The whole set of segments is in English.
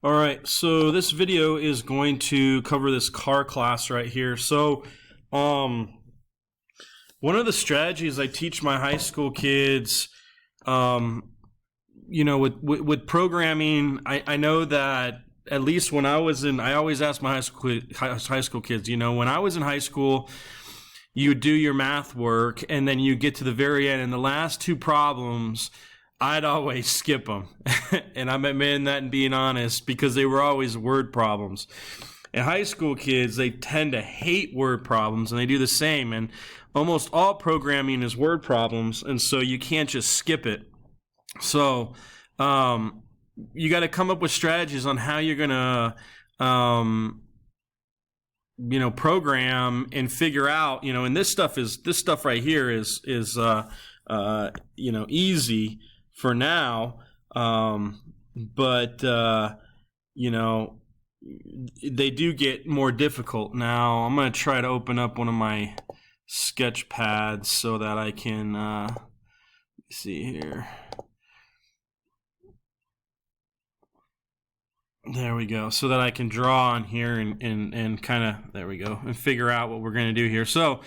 All right, so this video is going to cover this char class right here. So, one of the strategies I teach my high school kids, with programming, I know that at least when I was in, I always ask my high school kids, when I was in high school, you do your math work and then you get to the very end and the last two problems, I'd always skip them. And I'm admitting that and being honest because they were always word problems. And high school kids, they tend to hate word problems and they do the same. And almost all programming is word problems. And so you can't just skip it. So you got to come up with strategies on how you're going to, program and figure out, and this stuff right here is easy for now, but they do get more difficult. Now I'm going to try to open up one of my sketch pads so that I can see here. There we go, so that I can draw on here and kind of, there we go, and figure out what we're going to do here. So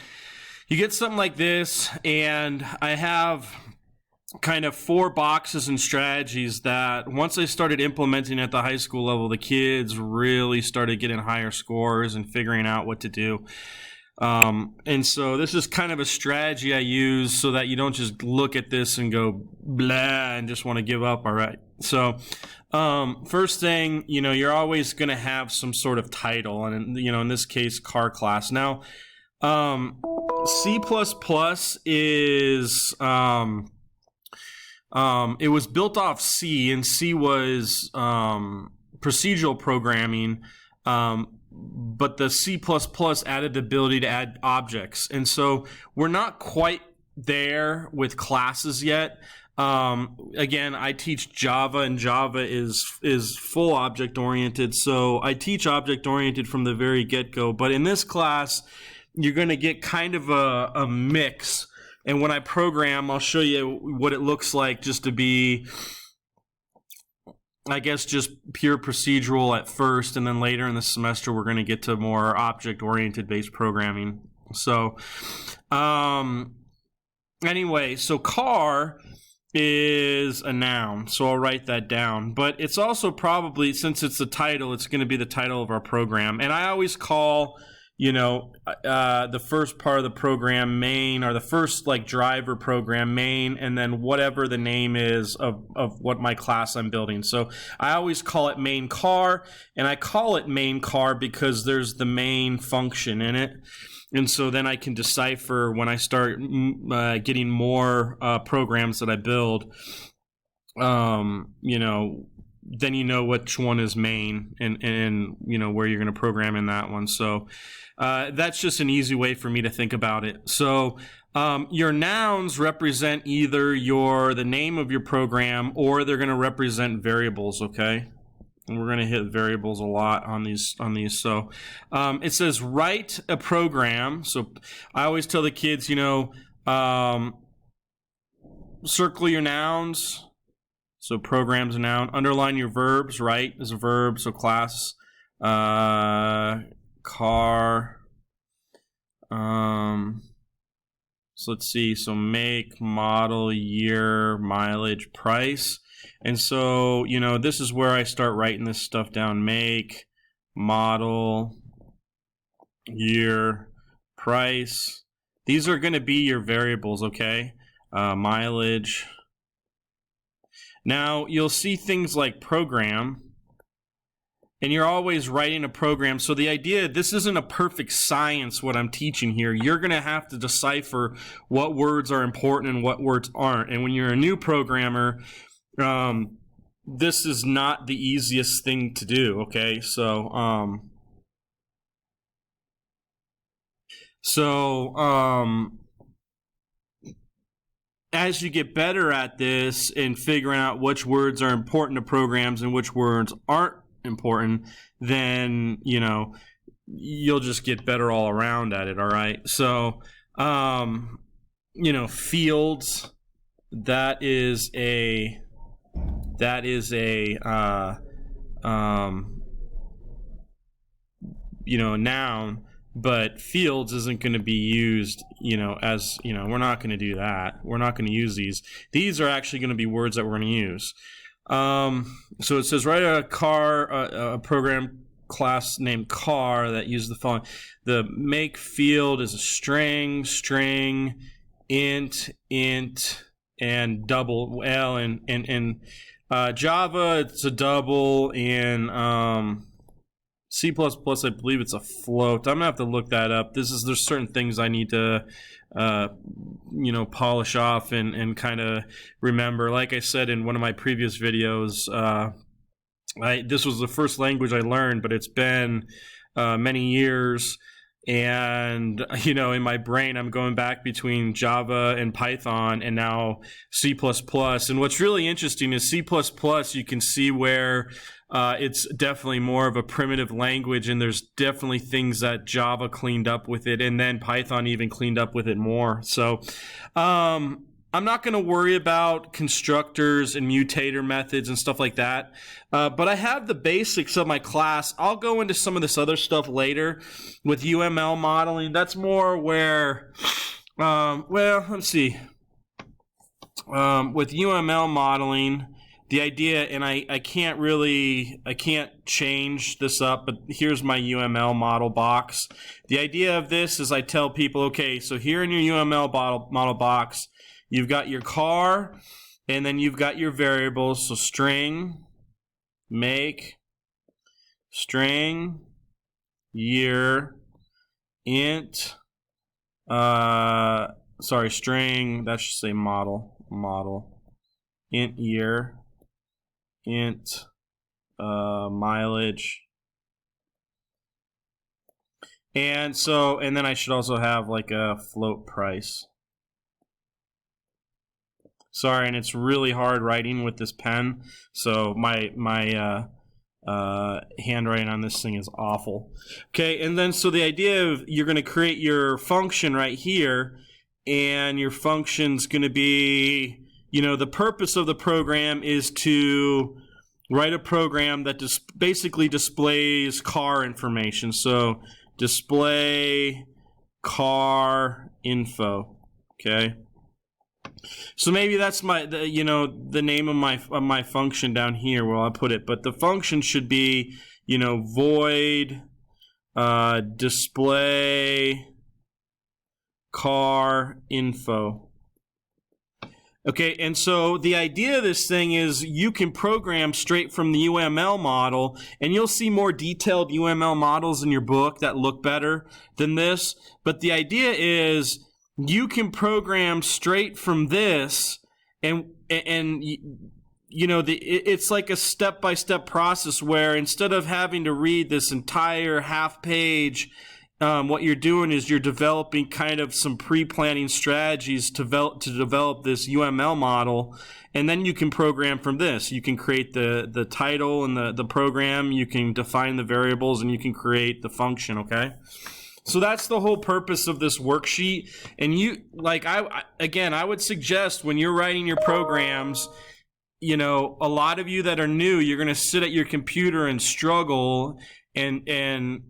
you get something like this, and I have kind of 4 boxes and strategies that once I started implementing at the high school level, the kids really started getting higher scores and figuring out what to do. And so this is kind of a strategy I use so that you don't just look at this and go blah and just want to give up. All right. So first thing, you're always going to have some sort of title, and in this case, char class. Now, C++ is it was built off C, and C was procedural programming. But the C++ added the ability to add objects. And so we're not quite there with classes yet. Again, I teach Java, and Java is full object-oriented. So I teach object-oriented from the very get-go. But in this class, you're going to get kind of a mix. And when I program, I'll show you what it looks like just to be, I guess, just pure procedural at first, and then later in the semester we're going to get to more object-oriented based programming. So anyway, so char is a noun, so I'll write that down. But it's also probably, since it's the title, it's going to be the title of our program. And I always call the first part of the program main, or the first driver program main, and then whatever the name is of what my class I'm building. So I always call it main char, and I call it main char because there's the main function in it. And so then I can decipher when I start getting more programs that I build, then which one is main and where you're going to program in that one. So that's just an easy way for me to think about it. So your nouns represent either the name of your program, or they're going to represent variables, okay? And we're going to hit variables a lot on these. So it says write a program. So I always tell the kids, circle your nouns. So program's a noun. Underline your verbs. Write is a verb. So class, char. So let's see. So make, model, year, mileage, price. And so, this is where I start writing this stuff down. Make, model, year, price. These are going to be your variables, okay? Mileage. Now, you'll see things like program, and you're always writing a program. So the idea, this isn't a perfect science, what I'm teaching here. You're going to have to decipher what words are important and what words aren't. And when you're a new programmer, this is not the easiest thing to do, okay? So, as you get better at this and figuring out which words are important to programs and which words aren't important, then, you'll just get better all around at it, all right? So, fields, that is a you know, a noun, but fields isn't going to be used, you know, as, you know, we're not going to do that. We're not going to use these. These are actually going to be words that we're going to use. So it says write a a program class named char that uses the following. The make field is a string, int, and double. Well, in Java it's a double. In C++, I believe it's a float. I'm gonna have to look that up. There's certain things I need to you know, polish off and kind of remember. Like I said in one of my previous videos, this was the first language I learned, but it's been many years, and you know, in my brain I'm going back between Java and Python and now C++. And what's really interesting is C++, you can see where it's definitely more of a primitive language, and there's definitely things that Java cleaned up with it, and then Python even cleaned up with it more. So I'm not going to worry about constructors and mutator methods and stuff like that, but I have the basics of my class. I'll go into some of this other stuff later with UML modeling. That's more where, well, let's see. With UML modeling, the idea, and I can't change this up, but here's my UML model box. The idea of this is I tell people, okay, so here in your UML model box, you've got your char, and then you've got your variables, so string, make, string, year, int, sorry, string, that should say model, int year, int mileage, and then I should also have like a float price. Sorry, and it's really hard writing with this pen, so my handwriting on this thing is awful. Okay, and then so the idea of you're going to create your function right here, and your function's going to be, you know, the purpose of the program is to write a program that basically displays car information. So display car info. Okay. So maybe that's you know, the name of my function down here where I'll put it. But the function should be, you know, void display car info. Okay, and so the idea of this thing is you can program straight from the UML model, and you'll see more detailed UML models in your book that look better than this. But the idea is you can program straight from this, and you know, it's like a step-by-step process where instead of having to read this entire half page, what you're doing is you're developing kind of some pre-planning strategies to develop this UML model, and then you can program from this. You can create the title and the program, you can define the variables, and you can create the function, okay? So that's the whole purpose of this worksheet. And you, like, I would suggest when you're writing your programs, you know, a lot of you that are new, you're going to sit at your computer and struggle, and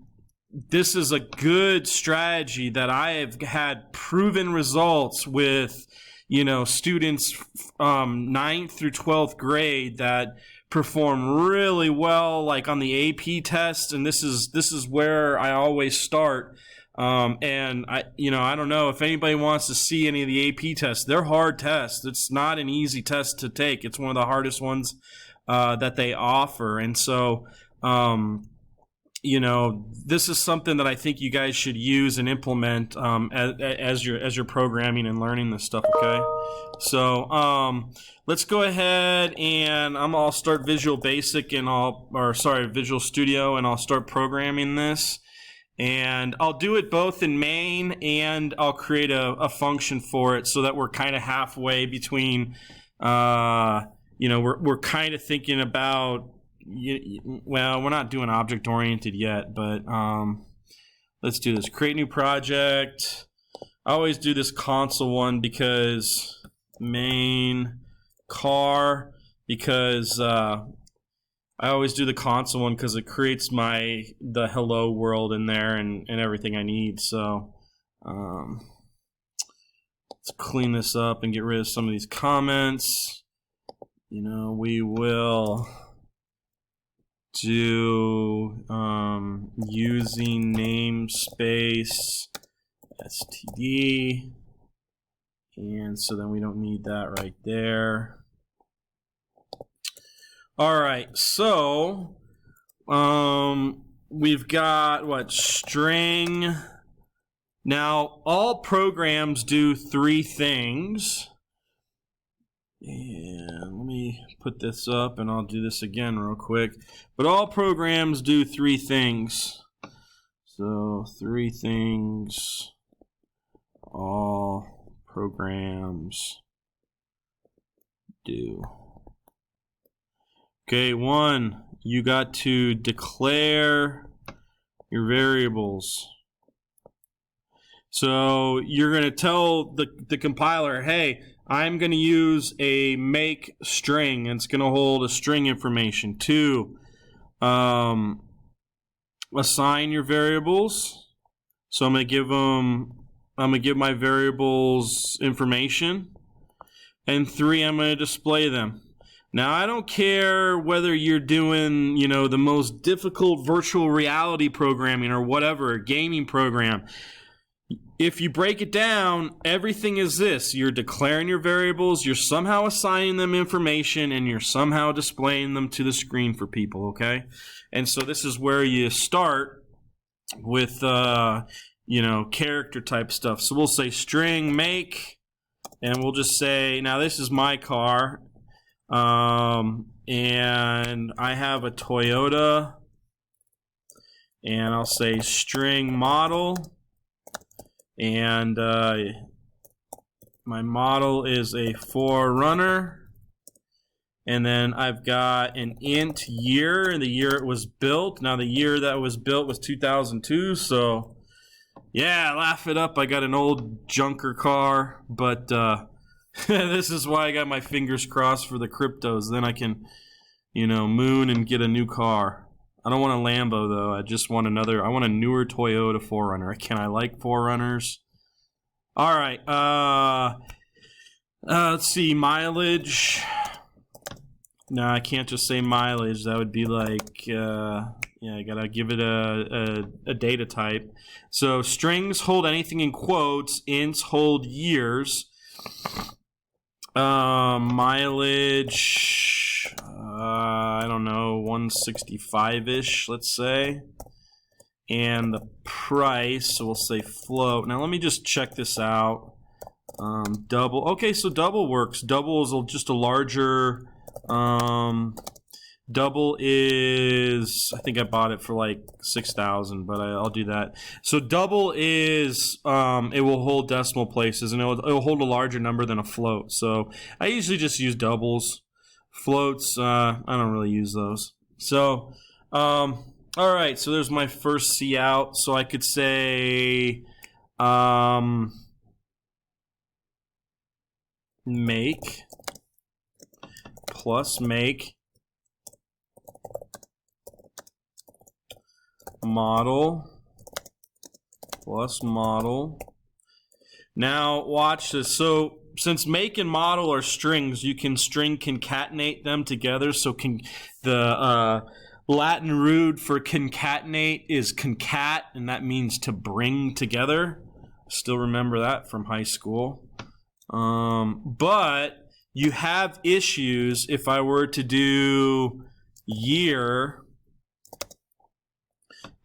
this is a good strategy that I have had proven results with, you know, students 9th through 12th grade that perform really well, like on the AP test, and this is where I always start. And I don't know if anybody wants to see any of the AP tests. They're hard tests. It's not an easy test to take. It's one of the hardest ones that they offer. And so, you know, this is something that I think you guys should use and implement as you're programming and learning this stuff. Okay, so let's go ahead and I'll start Visual Basic and Visual Studio, and I'll start programming this. And I'll do it both in main, and I'll create a function for it so that we're kind of halfway between, you know, we're kind of thinking about, well, we're not doing object-oriented yet, but let's do this. Create new project. I always do this console one because main car, because I always do the console one because it creates the hello world in there and everything I need. So let's clean this up and get rid of some of these comments. You know, we will do using namespace std, and so then we don't need that right there. All right, so we've got what, string. Now all programs do 3 things. And let me put this up and I'll do this again real quick. But all programs do 3 things. So 3 things all programs do. Okay, 1, you got to declare your variables. So you're going to tell the compiler, hey, I'm going to use a make string, and it's going to hold a string information. 2, assign your variables. So I'm going to give my variables information. And 3, I'm going to display them. Now, I don't care whether you're doing, you know, the most difficult virtual reality programming or whatever, gaming program. If you break it down, everything is this. You're declaring your variables, you're somehow assigning them information, and you're somehow displaying them to the screen for people, okay? And so this is where you start with, you know, character type stuff. So we'll say string make, and we'll just say, now this is my car, and I have a Toyota, and I'll say string model. And my model is a 4Runner, and then I've got an int year and the year it was built. Now the year that was built was 2002, so yeah, laugh it up. I got an old junker car, but this is why I got my fingers crossed for the cryptos. Then I can, you know, moon and get a new car. I don't want a Lambo though. I just want I want a newer Toyota 4Runner. Can I like 4Runners? All right. Let's see, mileage. No, I can't just say mileage. That would be like, yeah, I gotta give it a data type. So strings hold anything in quotes. Ints hold years. Mileage. I don't know, 165-ish, let's say. And the price, so we'll say float. Now let me just check this out. Double. Okay, so double works. Double is just a larger. Double is, I think I bought it for like 6,000, but I'll do that. So double is, it will hold decimal places, and it will hold a larger number than a float. So I usually just use doubles. Floats, I don't really use those. So, all right, so there's my first C out. So I could say make plus make model plus model. Now watch this. So since make and model are strings, you can string concatenate them together. So the Latin root for concatenate is concat, and that means to bring together. Still remember that from high school. But you have issues if I were to do year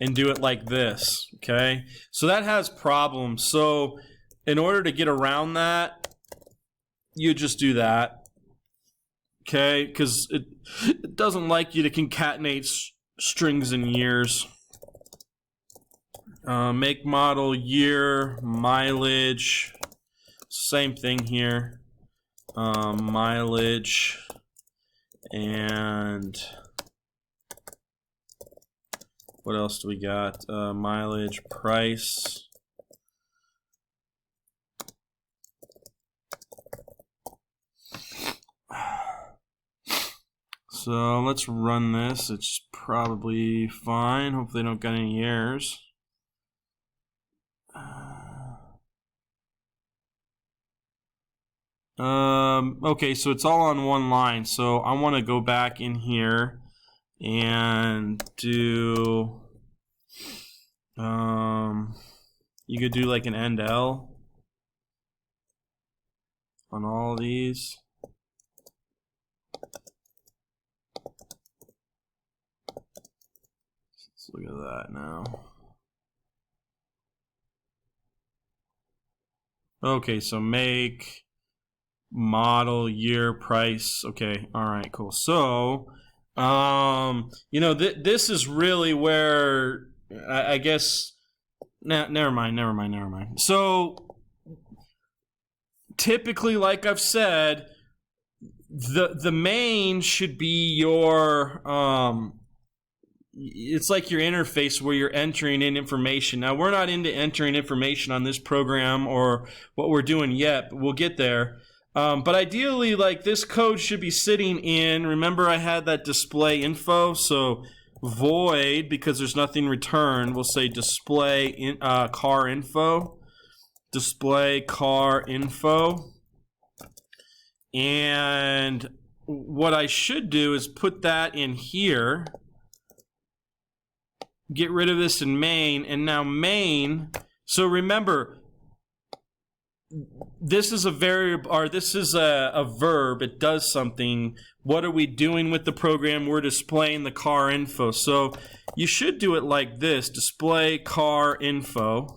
and do it like this, okay? So that has problems. So in order to get around that, you just do that, okay? Because it doesn't like you to concatenate strings and years. Make model year mileage, same thing here. Mileage and what else do we got? Mileage price. So let's run this. It's probably fine. Hopefully they don't got any errors. Okay, so it's all on one line. So I want to go back in here and do, you could do like an end L on all of these. Let's look at that now. Okay, so make, model, year, price. Okay, all right, cool. So, you know, this is really where I guess. Never mind. So, typically, like I've said, the main should be your it's like your interface where you're entering in information. Now, we're not into entering information on this program or what we're doing yet, but we'll get there. But ideally, like, this code should be sitting in, remember I had that display info, so void, because there's nothing returned, we'll say display in, car info, display car info. And what I should do is put that in here, get rid of this in main, and now main, so remember, this is a variable, or this is a verb, it does something. What are we doing with the program? We're displaying the car info. So you should do it like this, display car info.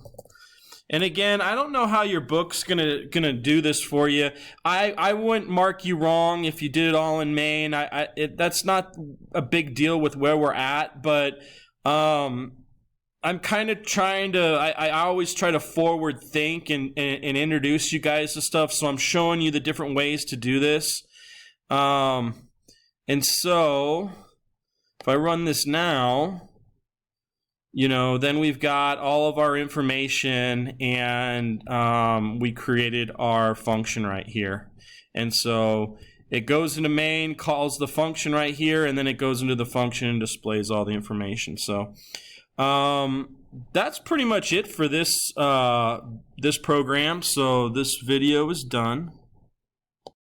And again, I don't know how your book's gonna do this for you. I wouldn't mark you wrong if you did it all in main. That's not a big deal with where we're at, but I'm kind of trying to, I always try to forward think and introduce you guys to stuff, so I'm showing you the different ways to do this. And so, if I run this now, you know, then we've got all of our information, and we created our function right here. And so it goes into main, calls the function right here, and then it goes into the function and displays all the information. So that's pretty much it for this this program. So this video is done.